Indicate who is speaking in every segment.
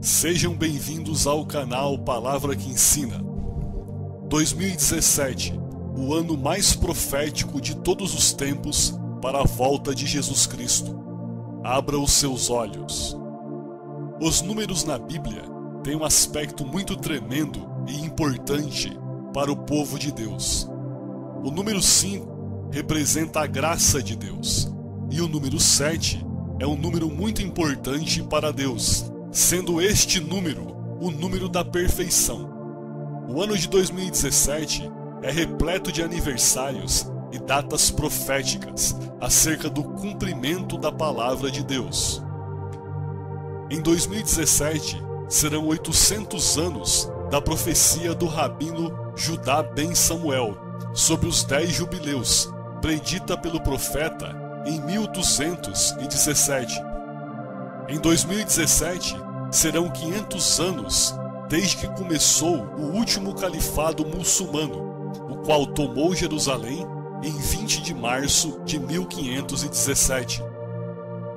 Speaker 1: Sejam bem-vindos ao canal Palavra que Ensina. 2017, o ano mais profético de todos os tempos para a volta de Jesus Cristo. Abra os seus olhos. Os números na Bíblia têm um aspecto muito tremendo e importante para o povo de Deus. O número 5 representa a graça de Deus, e o número 7 é um número muito importante para Deus, sendo este número o número da perfeição. O ano de 2017 é repleto de aniversários e datas proféticas acerca do cumprimento da palavra de Deus. Em 2017 serão 800 anos da profecia do rabino Judá ben Samuel sobre os 10 jubileus, predita pelo profeta em 1217. Em 2017 serão 500 anos desde que começou o último califado muçulmano, o qual tomou Jerusalém em 20 de março de 1517.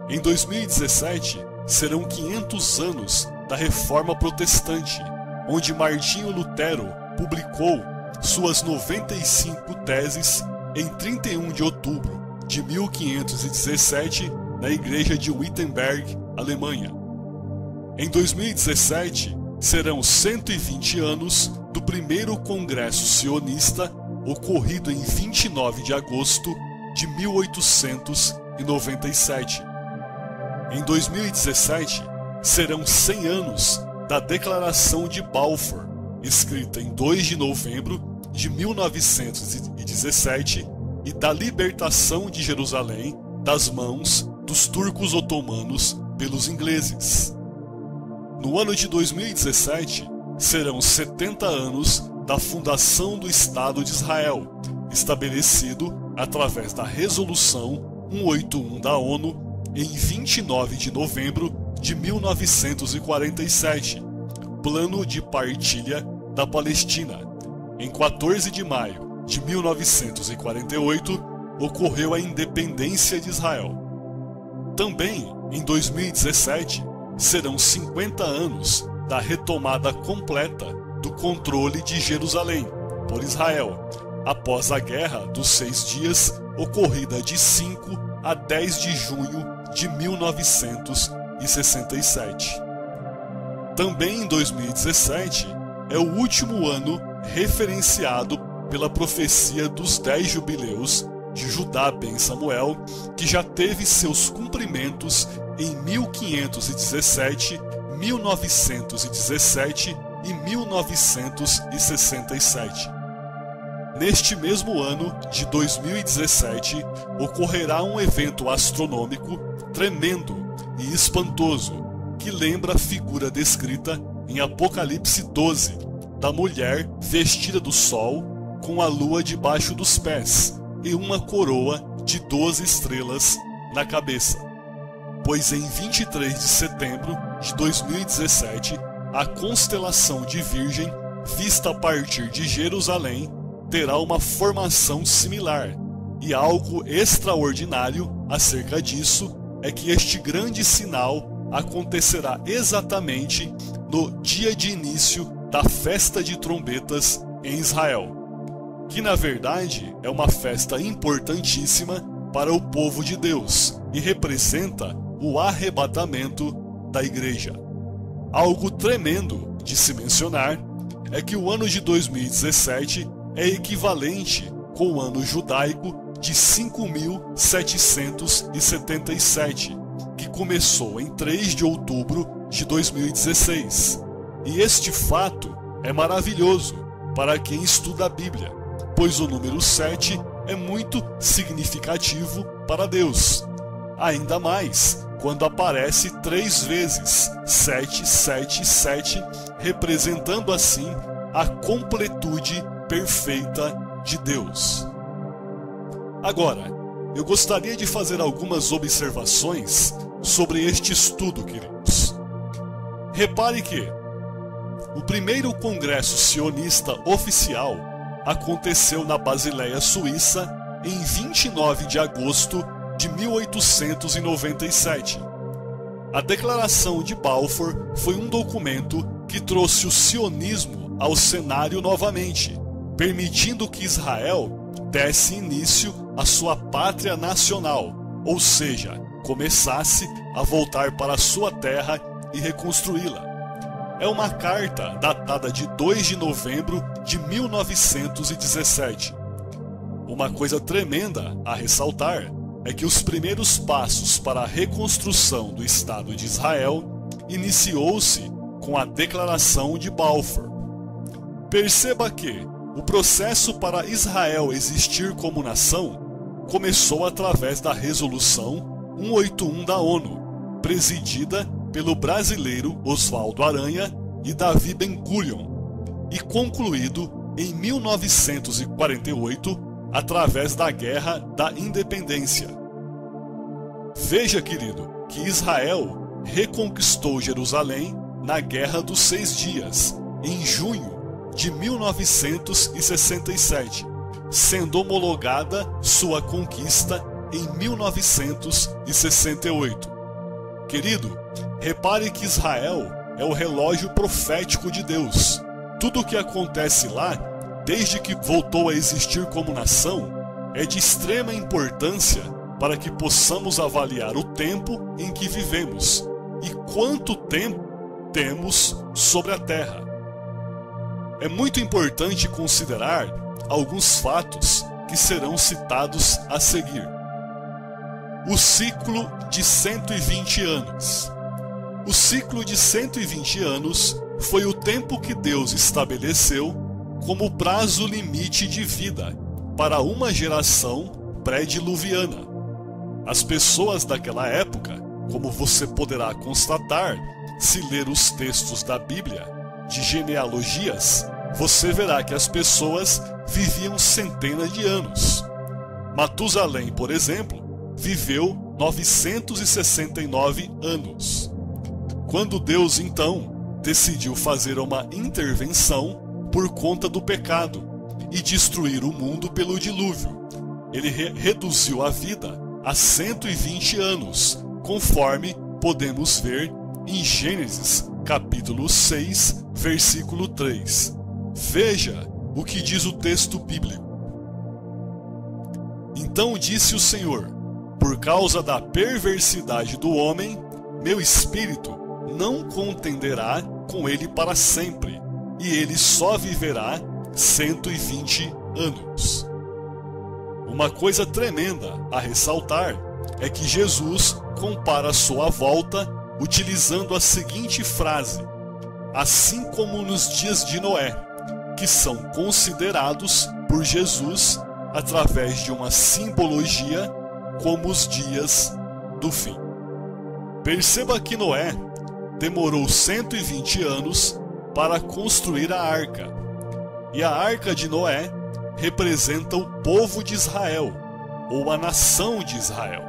Speaker 1: Em 2017 serão 500 anos da Reforma Protestante, onde Martinho Lutero publicou suas 95 teses em 31 de outubro de 1517 na igreja de Wittenberg, Alemanha. Em 2017 serão 120 anos do primeiro Congresso Sionista, ocorrido em 29 de agosto de 1897. Em 2017 serão 100 anos da Declaração de Balfour, escrita em 2 de novembro de 1917, e da libertação de Jerusalém das mãos dos turcos otomanos pelos ingleses. No ano de 2017 serão 70 anos da fundação do Estado de Israel, estabelecido através da Resolução 181 da ONU em 29 de novembro de 1947, Plano de Partilha da Palestina. Em 14 de maio de 1948 ocorreu a independência de Israel. Também em 2017 serão 50 anos da retomada completa do controle de Jerusalém por Israel, após a Guerra dos 6 Dias, ocorrida de 5 a 10 de junho de 1967. Também em 2017 é o último ano referenciado pela profecia dos 10 jubileus de Judá ben Samuel, que já teve seus cumprimentos em 1517, 1917 e 1967. Neste mesmo ano de 2017, ocorrerá um evento astronômico tremendo e espantoso, que lembra a figura descrita em Apocalipse 12, da mulher vestida do sol, com a lua debaixo dos pés e uma coroa de 12 estrelas na cabeça. Pois em 23 de setembro de 2017, a constelação de Virgem, vista a partir de Jerusalém, terá uma formação similar, e algo extraordinário acerca disso é que este grande sinal acontecerá exatamente no dia de início da festa de trombetas em Israel, que na verdade é uma festa importantíssima para o povo de Deus e representa o arrebatamento da igreja. Algo tremendo de se mencionar é que o ano de 2017 é equivalente com o ano judaico de 5.777, que começou em 3 de outubro de 2016. E este fato é maravilhoso para quem estuda a Bíblia, pois o número 7 é muito significativo para Deus. Ainda mais quando aparece 3 vezes 777, representando assim a completude perfeita de Deus. Agora, eu gostaria de fazer algumas observações sobre este estudo, queridos. Repare que o primeiro congresso sionista oficial aconteceu na Basileia, Suíça, em 29 de agosto de 1897. A Declaração de Balfour foi um documento que trouxe o sionismo ao cenário novamente, permitindo que Israel desse início à sua pátria nacional, ou seja, começasse a voltar para sua terra e reconstruí-la. É uma carta datada de 2 de novembro de 1917. Uma coisa tremenda a ressaltar é que os primeiros passos para a reconstrução do Estado de Israel iniciou-se com a Declaração de Balfour. Perceba que o processo para Israel existir como nação começou através da Resolução 181 da ONU, presidida pelo brasileiro Oswaldo Aranha e Davi Ben-Gurion, e concluído em 1948 através da Guerra da Independência. Veja, querido, que Israel reconquistou Jerusalém na Guerra dos 6 Dias, em junho de 1967, sendo homologada sua conquista em 1968. Querido, repare que Israel é o relógio profético de Deus. Tudo o que acontece lá, desde que voltou a existir como nação, é de extrema importância para que possamos avaliar o tempo em que vivemos e quanto tempo temos sobre a terra. É muito importante considerar alguns fatos que serão citados a seguir. O ciclo de 120 anos. O ciclo de 120 anos foi o tempo que Deus estabeleceu como prazo limite de vida para uma geração pré-diluviana. As pessoas daquela época, como você poderá constatar se ler os textos da Bíblia, de genealogias, você verá que as pessoas viviam centenas de anos. Matusalém, por exemplo, viveu 969 anos. Quando Deus, então, decidiu fazer uma intervenção por conta do pecado e destruir o mundo pelo dilúvio, ele reduziu a vida a 120 anos, conforme podemos ver em Gênesis, capítulo 6, versículo 3. Veja o que diz o texto bíblico. Então disse o Senhor: por causa da perversidade do homem, meu espírito não contenderá com ele para sempre, e ele só viverá 120 anos. Uma coisa tremenda a ressaltar é que Jesus compara sua volta utilizando a seguinte frase: assim como nos dias de Noé, que são considerados por Jesus, através de uma simbologia, como os dias do fim. Perceba que Noé demorou 120 anos para construir a arca, e a arca de Noé representa o povo de Israel, ou a nação de Israel.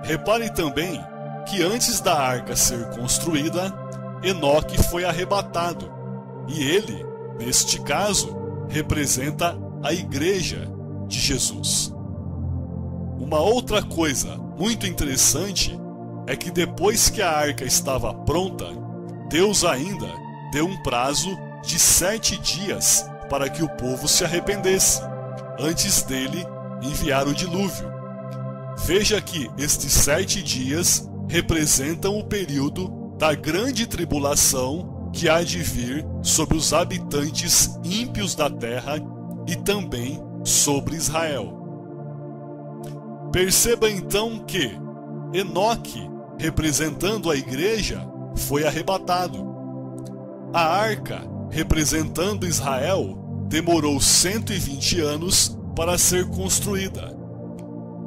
Speaker 1: Repare também que antes da arca ser construída, Enoque foi arrebatado, e ele, neste caso, representa a igreja de Jesus. Uma outra coisa muito interessante é que depois que a arca estava pronta, Deus ainda deu um prazo de 7 dias para que o povo se arrependesse, antes dele enviar o dilúvio. Veja que estes 7 dias representam o período da grande tribulação que há de vir sobre os habitantes ímpios da terra e também sobre Israel. Perceba então que Enoque, representando a igreja, foi arrebatado. A arca, representando Israel, demorou 120 anos para ser construída.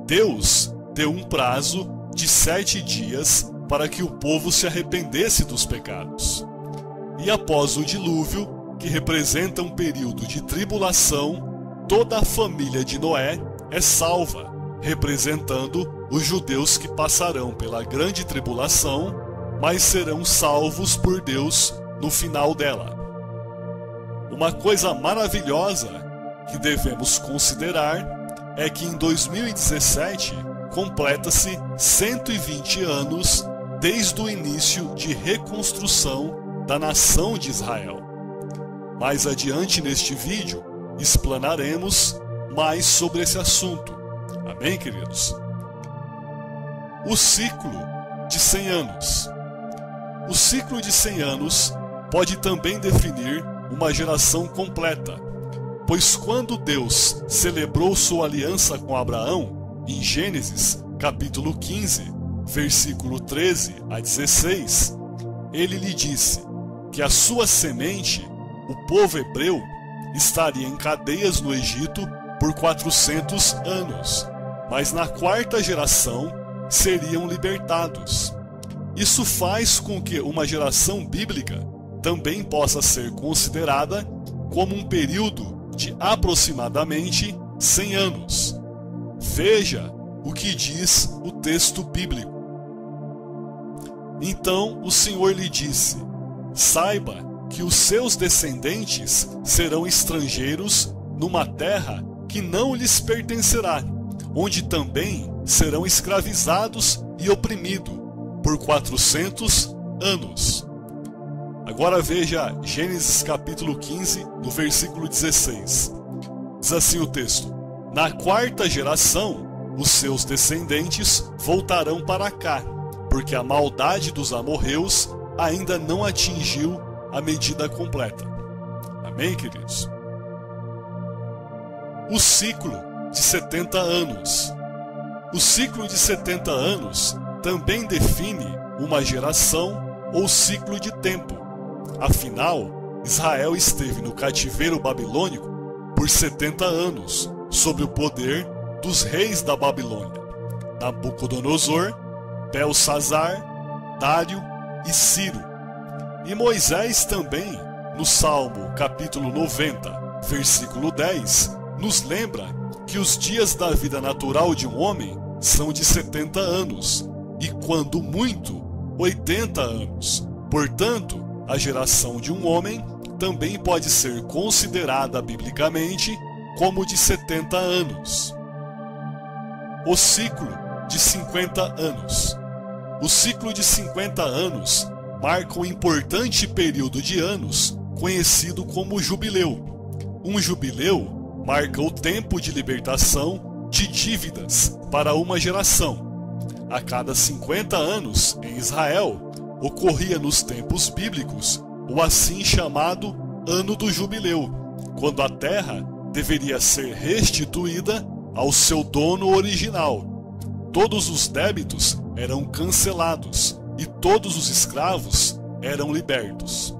Speaker 1: Deus deu um prazo de 7 dias para que o povo se arrependesse dos pecados. E após o dilúvio, que representa um período de tribulação, toda a família de Noé é salva, representando os judeus que passarão pela grande tribulação, mas serão salvos por Deus no final dela. Uma coisa maravilhosa que devemos considerar é que em 2017 completa-se 120 anos desde o início de reconstrução da nação de Israel. Mais adiante neste vídeo, explanaremos mais sobre esse assunto. Amém, queridos? O ciclo de 100 anos. O ciclo de 100 anos pode também definir uma geração completa, pois quando Deus celebrou sua aliança com Abraão, em Gênesis, capítulo 15, versículo 13 a 16, ele lhe disse que a sua semente, o povo hebreu, estaria em cadeias no Egito por 400 anos, mas na quarta geração seriam libertados. Isso faz com que uma geração bíblica também possa ser considerada como um período de aproximadamente 100 anos. Veja o que diz o texto bíblico. Então o Senhor lhe disse: saiba que os seus descendentes serão estrangeiros numa terra que não lhes pertencerá, onde também serão escravizados e oprimidos por 400 anos. Agora veja Gênesis capítulo 15, no versículo 16. Diz assim o texto: na quarta geração, os seus descendentes voltarão para cá, porque a maldade dos amorreus ainda não atingiu a medida completa. Amém, queridos? O ciclo de 70 anos. O ciclo de 70 anos também define uma geração ou ciclo de tempo. Afinal, Israel esteve no cativeiro babilônico por 70 anos, sob o poder dos reis da Babilônia, Nabucodonosor, Belsazar, Dário e Ciro. E Moisés também, no Salmo capítulo 90, versículo 10, nos lembra que os dias da vida natural de um homem são de 70 anos, e quando muito, 80 anos. Portanto, a geração de um homem também pode ser considerada biblicamente como de 70 anos. O ciclo de 50 anos. O ciclo de 50 anos marca um importante período de anos conhecido como jubileu. Um jubileu marca o tempo de libertação de dívidas para uma geração. A cada 50 anos, em Israel, ocorria nos tempos bíblicos o assim chamado Ano do Jubileu, quando a terra deveria ser restituída ao seu dono original. Todos os débitos eram cancelados e todos os escravos eram libertos.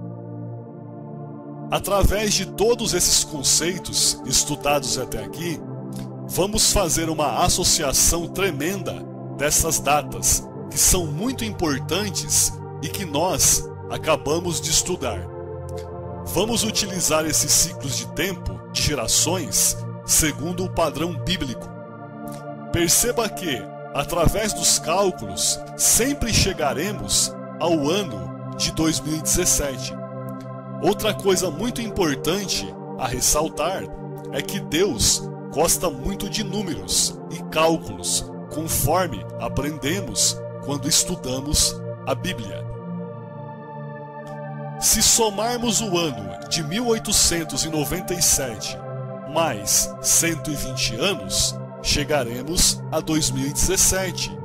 Speaker 1: Através de todos esses conceitos estudados até aqui, vamos fazer uma associação tremenda dessas datas, que são muito importantes e que nós acabamos de estudar. Vamos utilizar esses ciclos de tempo, de gerações, segundo o padrão bíblico. Perceba que, através dos cálculos, sempre chegaremos ao ano de 2017. Outra coisa muito importante a ressaltar é que Deus gosta muito de números e cálculos, conforme aprendemos quando estudamos a Bíblia. Se somarmos o ano de 1897 mais 120 anos, chegaremos a 2017.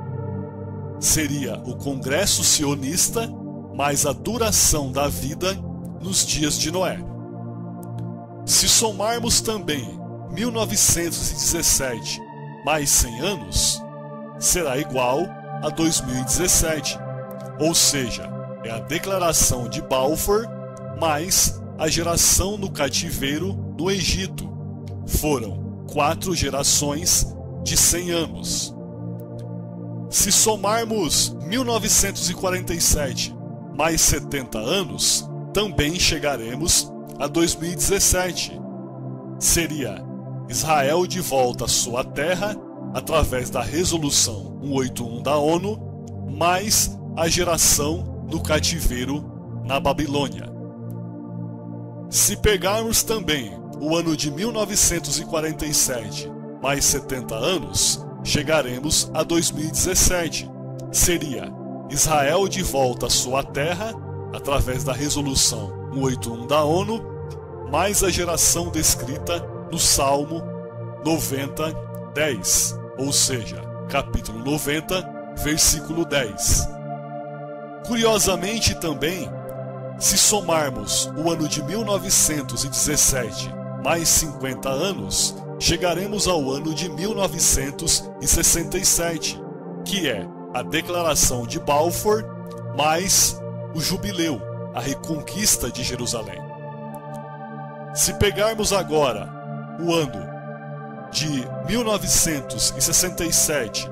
Speaker 1: Seria o Congresso Sionista mais a duração da vida nos dias de Noé. Se somarmos também 1917 mais 100 anos, será igual a 2017, ou seja, é a Declaração de Balfour mais a geração no cativeiro no Egito. Foram 4 gerações de 100 anos. Se somarmos 1947 mais 70 anos, também chegaremos a 2017. Seria Israel de volta à sua terra através da Resolução 181 da ONU, mais a geração no cativeiro na Babilônia. Se pegarmos também o ano de 1947 mais 70 anos, chegaremos a 2017. Seria Israel de volta à sua terra, através da Resolução 181 da ONU, mais a geração descrita no Salmo 90:10, ou seja, capítulo 90, versículo 10. Curiosamente também, se somarmos o ano de 1917 mais 50 anos, chegaremos ao ano de 1967, que é a Declaração de Balfour mais o Jubileu, a Reconquista de Jerusalém. Se pegarmos agora o ano de 1967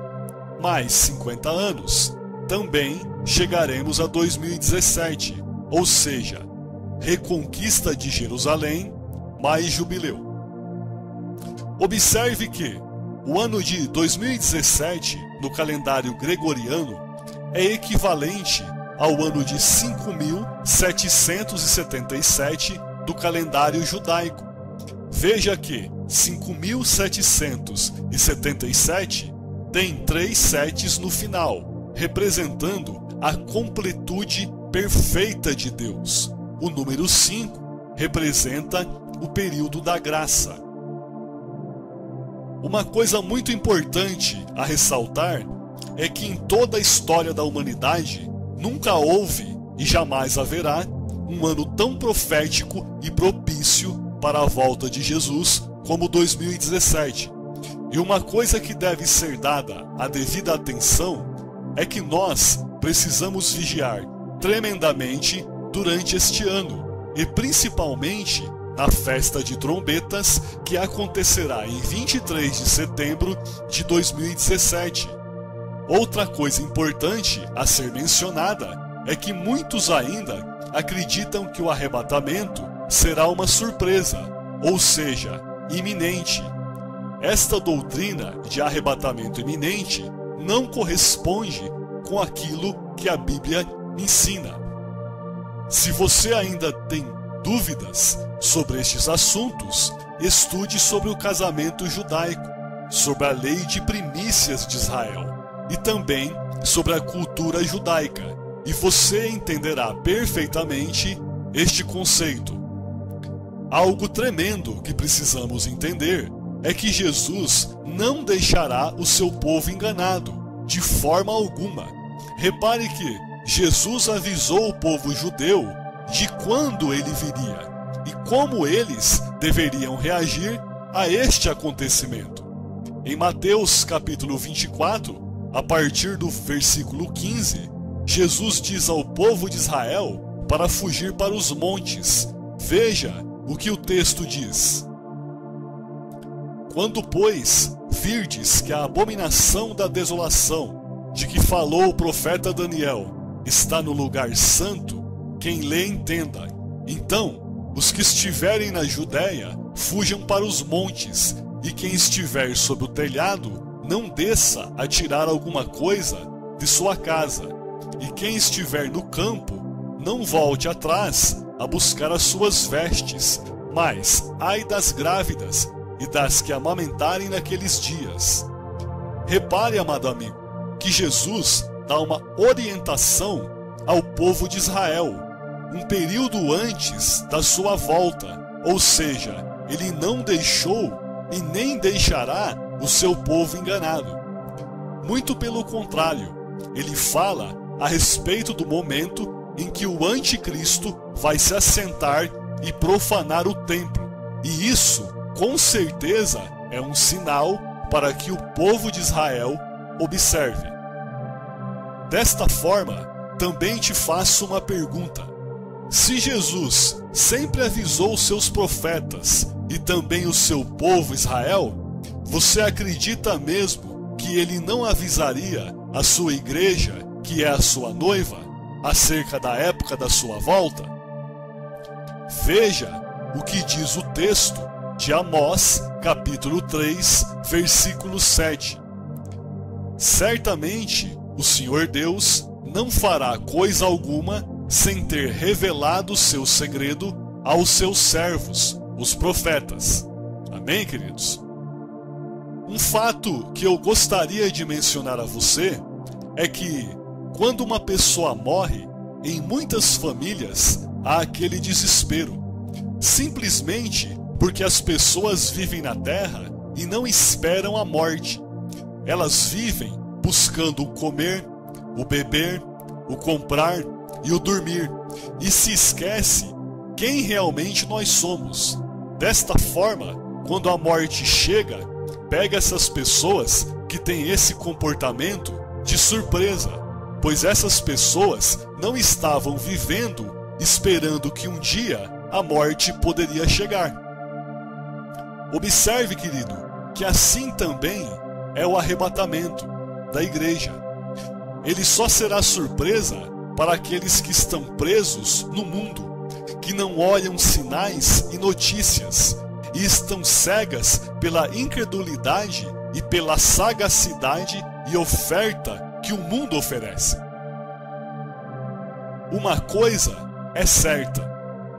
Speaker 1: mais 50 anos, também chegaremos a 2017, ou seja, Reconquista de Jerusalém mais Jubileu. Observe que o ano de 2017 no calendário gregoriano é equivalente ao ano de 5.777 do calendário judaico. Veja que 5.777 tem 3 setes no final, representando a completude perfeita de Deus. O número 5 representa o período da graça. Uma coisa muito importante a ressaltar é que em toda a história da humanidade nunca houve e jamais haverá um ano tão profético e propício para a volta de Jesus como 2017. E uma coisa que deve ser dada a devida atenção é que nós precisamos vigiar tremendamente durante este ano, e principalmente na festa de trombetas que acontecerá em 23 de setembro de 2017. Outra coisa importante a ser mencionada é que muitos ainda acreditam que o arrebatamento será uma surpresa, ou seja, iminente. Esta doutrina de arrebatamento iminente não corresponde com aquilo que a Bíblia ensina. Se você ainda tem dúvidas sobre estes assuntos, estude sobre o casamento judaico, sobre a lei de primícias de Israel e também sobre a cultura judaica, e você entenderá perfeitamente este conceito. Algo tremendo que precisamos entender é que Jesus não deixará o seu povo enganado, de forma alguma. Repare que Jesus avisou o povo judeu de quando ele viria e como eles deveriam reagir a este acontecimento. Em Mateus capítulo 24, a partir do versículo 15, Jesus diz ao povo de Israel para fugir para os montes. Veja o que o texto diz: quando, pois, virdes que a abominação da desolação, de que falou o profeta Daniel, está no lugar santo, quem lê entenda. Então, os que estiverem na Judéia, fujam para os montes, e quem estiver sob o telhado, não desça a tirar alguma coisa de sua casa, e quem estiver no campo, não volte atrás a buscar as suas vestes, mas ai das grávidas e das que amamentarem naqueles dias. Repare, amado amigo, que Jesus dá uma orientação ao povo de Israel, um período antes da sua volta, ou seja, ele não deixou e nem deixará o seu povo enganado. Muito pelo contrário, ele fala a respeito do momento em que o anticristo vai se assentar e profanar o templo, e isso, com certeza, é um sinal para que o povo de Israel observe. Desta forma, também te faço uma pergunta. Se Jesus sempre avisou seus profetas e também o seu povo Israel, você acredita mesmo que ele não avisaria a sua igreja, que é a sua noiva, acerca da época da sua volta? Veja o que diz o texto de Amós, capítulo 3, versículo 7. Certamente o Senhor Deus não fará coisa alguma sem ter revelado seu segredo aos seus servos, os profetas. Amém, queridos? Um fato que eu gostaria de mencionar a você é que Quando uma pessoa morre, em muitas famílias há aquele desespero, simplesmente porque as pessoas vivem na terra e não esperam a morte. Elas vivem buscando o comer, o beber, o comprar e o dormir, e se esquece quem realmente nós somos. Desta forma, quando a morte chega, pega essas pessoas que têm esse comportamento de surpresa, pois essas pessoas não estavam vivendo esperando que um dia a morte poderia chegar. Observe, querido, que assim também é o arrebatamento da igreja. Ele só será surpresa para aqueles que estão presos no mundo, que não olham sinais e notícias, e estão cegas pela incredulidade e pela sagacidade e oferta que o mundo oferece. Uma coisa é certa: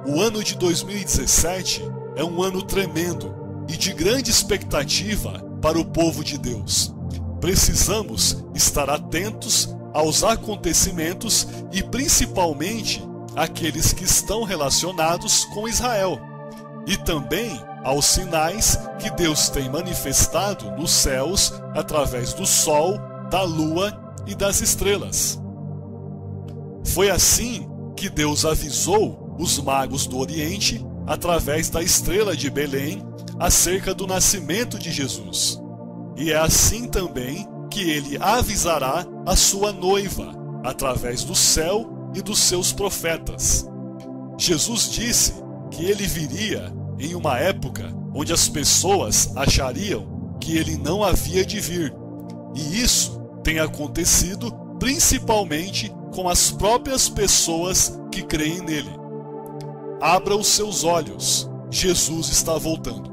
Speaker 1: o ano de 2017 é um ano tremendo e de grande expectativa para o povo de Deus. Precisamos estar atentos aos acontecimentos e principalmente aqueles que estão relacionados com Israel, e também aos sinais que Deus tem manifestado nos céus através do sol, da lua e das estrelas. Foi assim que Deus avisou os magos do Oriente através da estrela de Belém acerca do nascimento de Jesus. E é assim também que ele avisará a sua noiva através do céu e dos seus profetas. Jesus disse que ele viria em uma época onde as pessoas achariam que ele não havia de vir. E isso tem acontecido principalmente com as próprias pessoas que creem nele. Abra os seus olhos, Jesus está voltando.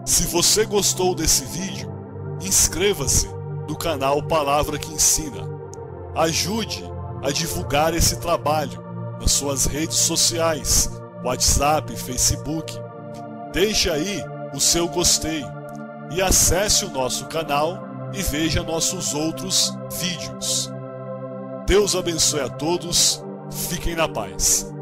Speaker 1: Se você gostou desse vídeo, inscreva-se no canal Palavra que Ensina. Ajude a divulgar esse trabalho nas suas redes sociais, WhatsApp, Facebook. Deixe aí o seu gostei e acesse o nosso canal e veja nossos outros vídeos. Deus abençoe a todos, fiquem na paz.